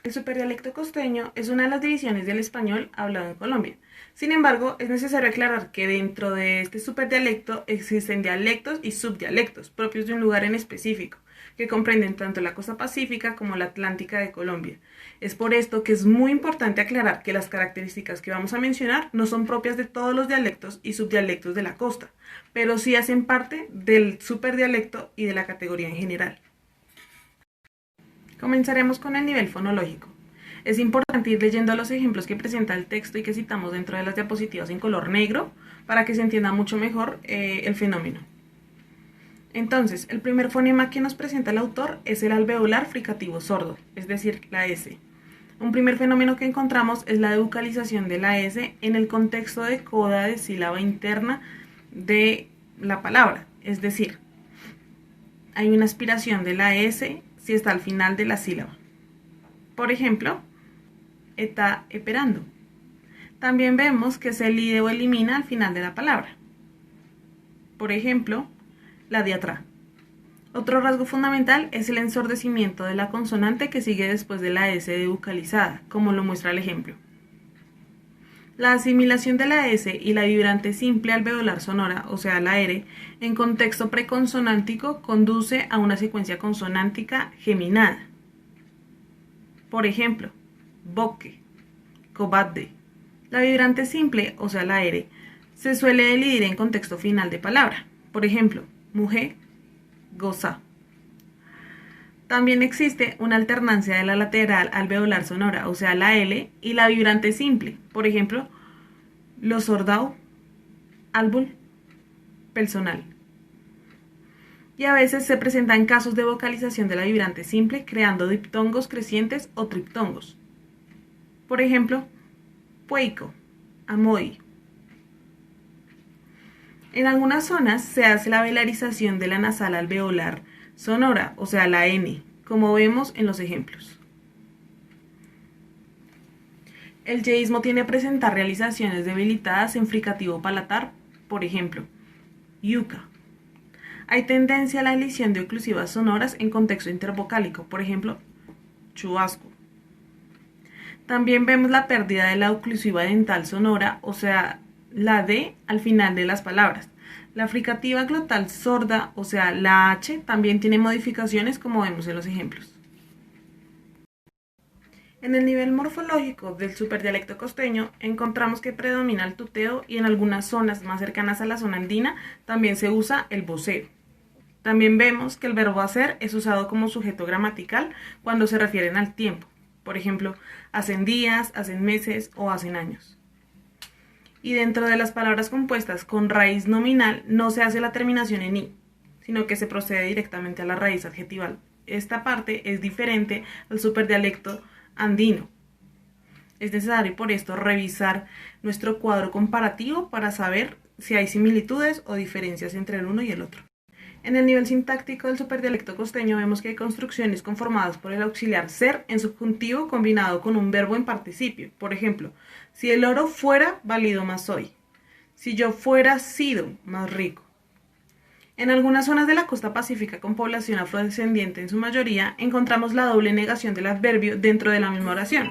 El superdialecto costeño es una de las divisiones del español hablado en Colombia. Sin embargo, es necesario aclarar que dentro de este superdialecto existen dialectos y subdialectos propios de un lugar en específico, que comprenden tanto la costa pacífica como la atlántica de Colombia. Es por esto que es muy importante aclarar que las características que vamos a mencionar no son propias de todos los dialectos y subdialectos de la costa, pero sí hacen parte del superdialecto y de la categoría en general. Comenzaremos con el nivel fonológico. Es importante ir leyendo los ejemplos que presenta el texto y que citamos dentro de las diapositivas en color negro para que se entienda mucho mejor el fenómeno. Entonces, el primer fonema que nos presenta el autor es el alveolar fricativo sordo, es decir, la S. Un primer fenómeno que encontramos es la debucalización de la S en el contexto de coda de sílaba interna de la palabra, es decir, hay una aspiración de la S si está al final de la sílaba. Por ejemplo, está esperando. También vemos que se elide o elimina al final de la palabra. Por ejemplo, la de atrás. Otro rasgo fundamental es el ensordecimiento de la consonante que sigue después de la S debucalizada, como lo muestra el ejemplo. La asimilación de la S y la vibrante simple alveolar sonora, o sea la R, en contexto preconsonántico conduce a una secuencia consonántica geminada. Por ejemplo, boque, cobarde. La vibrante simple, o sea la R, se suele elidir en contexto final de palabra. Por ejemplo, mujer, goza. También existe una alternancia de la lateral alveolar sonora, o sea la L, y la vibrante simple. Por ejemplo, los sordau, árbol, personal. Y a veces se presentan casos de vocalización de la vibrante simple creando diptongos crecientes o triptongos. Por ejemplo, pueico, amoy. En algunas zonas se hace la velarización de la nasal alveolar sonora, o sea la N, como vemos en los ejemplos. El yeísmo tiende a presentar realizaciones debilitadas en fricativo palatar, por ejemplo, yuca. Hay tendencia a la elisión de oclusivas sonoras en contexto intervocálico, por ejemplo, chubasco. También vemos la pérdida de la oclusiva dental sonora, o sea, la D al final de las palabras. La fricativa glotal sorda, o sea, la H, también tiene modificaciones como vemos en los ejemplos. En el nivel morfológico del superdialecto costeño encontramos que predomina el tuteo y en algunas zonas más cercanas a la zona andina también se usa el vocero. También vemos que el verbo hacer es usado como sujeto gramatical cuando se refieren al tiempo. Por ejemplo, hacen días, hacen meses o hacen años. Y dentro de las palabras compuestas con raíz nominal no se hace la terminación en i, sino que se procede directamente a la raíz adjetival. Esta parte es diferente al superdialecto andino. Es necesario por esto revisar nuestro cuadro comparativo para saber si hay similitudes o diferencias entre el uno y el otro. En el nivel sintáctico del superdialecto costeño vemos que hay construcciones conformadas por el auxiliar ser en subjuntivo combinado con un verbo en participio. Por ejemplo, si el oro fuera valido más hoy. Si yo fuera sido más rico. En algunas zonas de la costa pacífica con población afrodescendiente en su mayoría, encontramos la doble negación del adverbio dentro de la misma oración.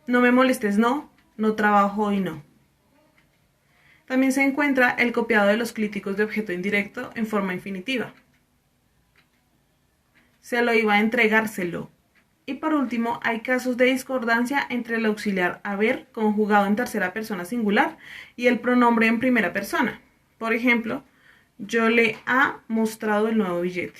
No me molestes, no, no trabajo hoy, no. También se encuentra el copiado de los clíticos de objeto indirecto en forma infinitiva. Se lo iba a entregárselo. Y por último, hay casos de discordancia entre el auxiliar haber conjugado en tercera persona singular y el pronombre en primera persona. Por ejemplo, yo le ha mostrado el nuevo billete.